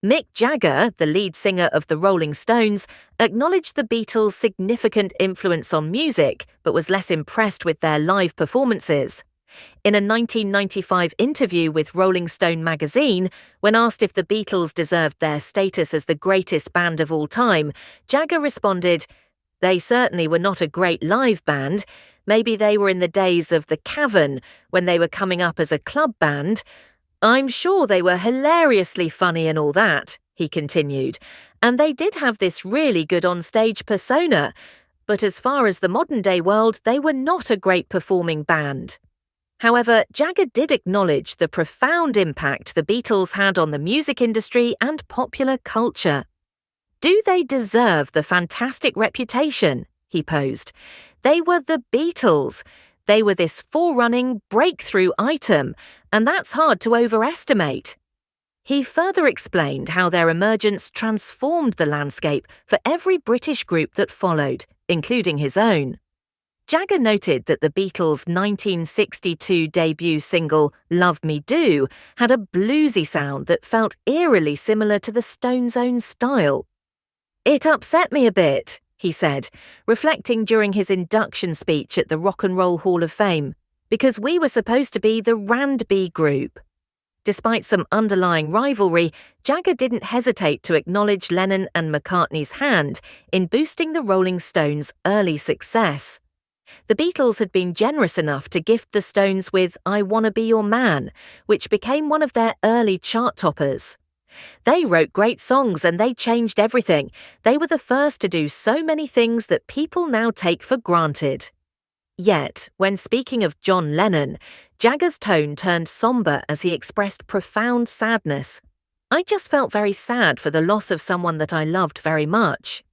Mick Jagger, the lead singer of the Rolling Stones, acknowledged the Beatles' significant influence on music, but was less impressed with their live performances. In a 1995 interview with Rolling Stone magazine, when asked if the Beatles deserved their status as the greatest band of all time, Jagger responded, "They certainly were not a great live band. Maybe they were in the days of the Cavern, when they were coming up as a club band. I'm sure they were hilariously funny and all that," he continued, "and they did have this really good on-stage persona, but as far as the modern-day world, they were not a great performing band." However, Jagger did acknowledge the profound impact the Beatles had on the music industry and popular culture. "Do they deserve the fantastic reputation?" he posed. "They were the Beatles. They were this forerunning breakthrough item, and that's hard to overestimate." He further explained how their emergence transformed the landscape for every British group that followed, including his own. Jagger noted that the Beatles' 1962 debut single Love Me Do had a bluesy sound that felt eerily similar to the Stones' own style. "It upset me a bit," he said, reflecting during his induction speech at the Rock and Roll Hall of Fame, "because we were supposed to be the Randby group." Despite some underlying rivalry, Jagger didn't hesitate to acknowledge Lennon and McCartney's hand in boosting the Rolling Stones' early success. The Beatles had been generous enough to gift the Stones with I Wanna Be Your Man, which became one of their early chart toppers. They wrote great songs and they changed everything. They were the first to do so many things that people now take for granted. Yet, when speaking of John Lennon, Jagger's tone turned somber as he expressed profound sadness. "I just felt very sad for the loss of someone that I loved very much,"